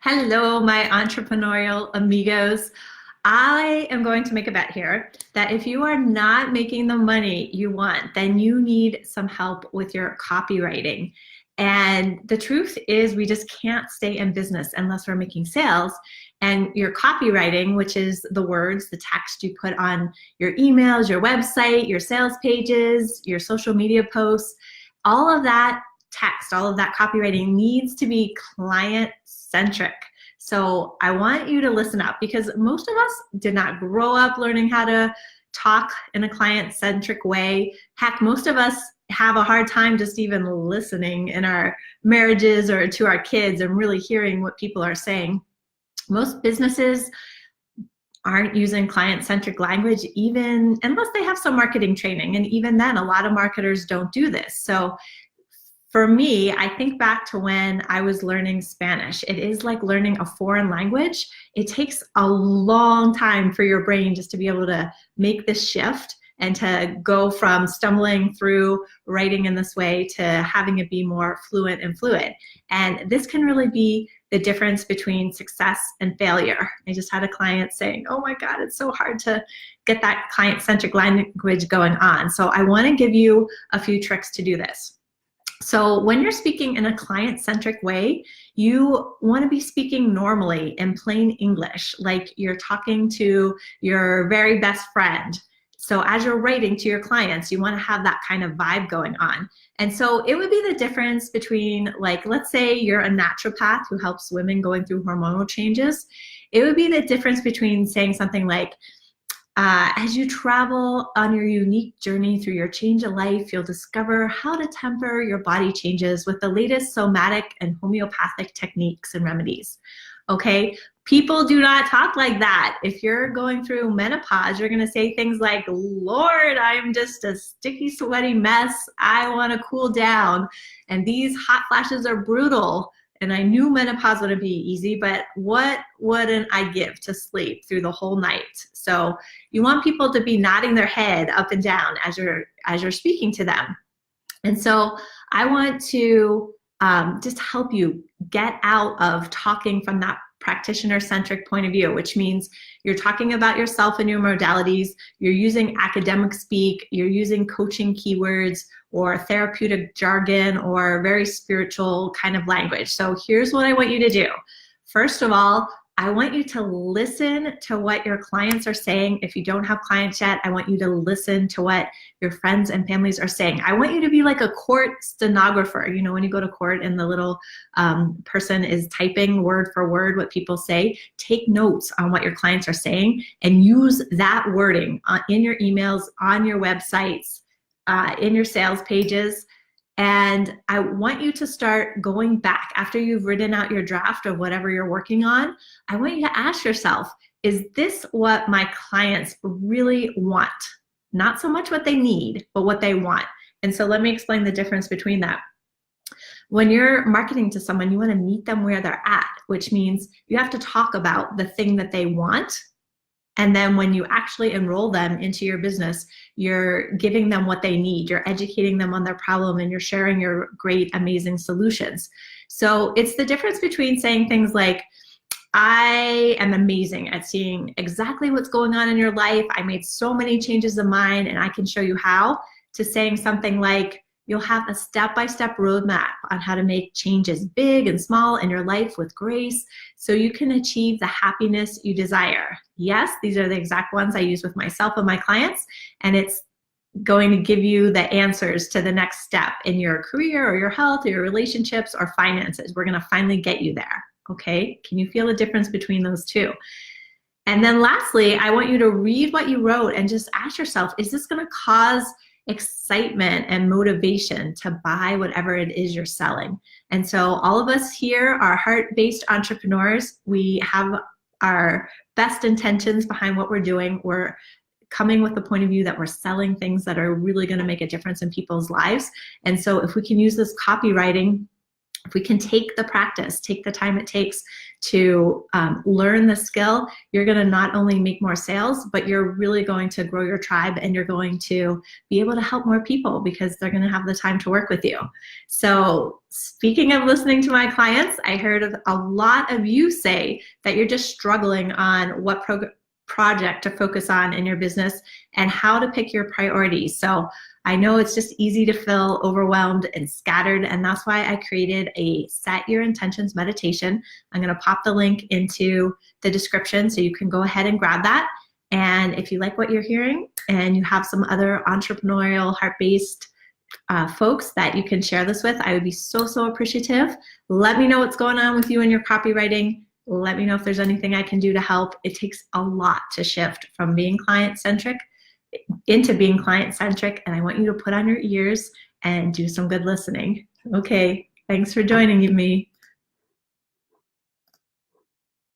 Hello, my entrepreneurial amigos. I am going to make a bet here that if you are not making the money you want, then you need some help with your copywriting. And the truth is we just can't stay in business unless we're making sales. And your copywriting, which is the words, the text you put on your emails, your website, your sales pages, your social media posts, all of that text, all of that copywriting needs to be client-centric. So I want you to listen up because most of us did not grow up learning how to talk in a client-centric way. Heck, most of us have a hard time just even listening in our marriages or to our kids and really hearing what people are saying. Most businesses aren't using client-centric language even unless they have some marketing training. And even then, a lot of marketers don't do this. So for me, I think back to when I was learning Spanish. It is like learning a foreign language. It takes a long time for your brain just to be able to make this shift and to go from stumbling through writing in this way to having it be more fluent and fluid. And this can really be the difference between success and failure. I just had a client saying, oh my God, it's so hard to get that client-centric language going on. So I want to give you a few tricks to do this. So when you're speaking in a client-centric way, you want to be speaking normally in plain English, like you're talking to your very best friend. So as you're writing to your clients, you want to have that kind of vibe going on. And so it would be the difference between, like, let's say you're a naturopath who helps women going through hormonal changes. It would be the difference between saying something like, as you travel on your unique journey through your change of life, you'll discover how to temper your body changes with the latest somatic and homeopathic techniques and remedies. Okay, people do not talk like that. If you're going through menopause, you're gonna say things like, Lord, I'm just a sticky, sweaty mess. I wanna cool down. And these hot flashes are brutal. And I knew menopause wouldn't be easy, but what wouldn't I give to sleep through the whole night? So you want people to be nodding their head up and down as you're speaking to them. And so I want to just help you get out of talking from that practitioner-centric point of view, which means you're talking about yourself and your modalities, you're using academic speak, you're using coaching keywords or therapeutic jargon or very spiritual kind of language. So here's what I want you to do. First of all, I want you to listen to what your clients are saying. If you don't have clients yet, I want you to listen to what your friends and families are saying. I want you to be like a court stenographer. You know, when you go to court and the little person is typing word for word what people say, take notes on what your clients are saying and use that wording in your emails, on your websites, in your sales pages. And I want you to start going back after you've written out your draft of whatever you're working on. I want you to ask yourself, is this what my clients really want? Not so much what they need, but what they want. And so let me explain the difference between that. When you're marketing to someone, you want to meet them where they're at, which means you have to talk about the thing that they want. And then when you actually enroll them into your business, you're giving them what they need. You're educating them on their problem and you're sharing your great, amazing solutions. So it's the difference between saying things like, I am amazing at seeing exactly what's going on in your life. I made so many changes of mine and I can show you how, to saying something like, you'll have a step-by-step roadmap on how to make changes big and small in your life with grace so you can achieve the happiness you desire. Yes, these are the exact ones I use with myself and my clients, and it's going to give you the answers to the next step in your career or your health or your relationships or finances. We're going to finally get you there, okay? Can you feel the difference between those two? And then lastly, I want you to read what you wrote and just ask yourself, is this going to cause excitement and motivation to buy whatever it is you're selling? And so all of us here are heart-based entrepreneurs. We have our best intentions behind what we're doing. We're coming with the point of view that we're selling things that are really going to make a difference in people's lives. And so if we can use this copywriting if we can take the practice, take the time it takes to learn the skill, you're going to not only make more sales, but you're really going to grow your tribe, and you're going to be able to help more people because they're going to have the time to work with you. So speaking of listening to my clients, I heard a lot of you say that you're just struggling on what project to focus on in your business and how to pick your priorities. So I know it's just easy to feel overwhelmed and scattered, and that's why I created a Set Your Intentions meditation. I'm going to pop the link into the description so you can go ahead and grab that. And if you like what you're hearing and you have some other entrepreneurial, heart-based folks that you can share this with, I would be so, so appreciative. Let me know what's going on with you and your copywriting. Let me know if there's anything I can do to help. It takes a lot to shift from being client-centric into being client-centric, and I want you to put on your ears and do some good listening. Okay, thanks for joining me.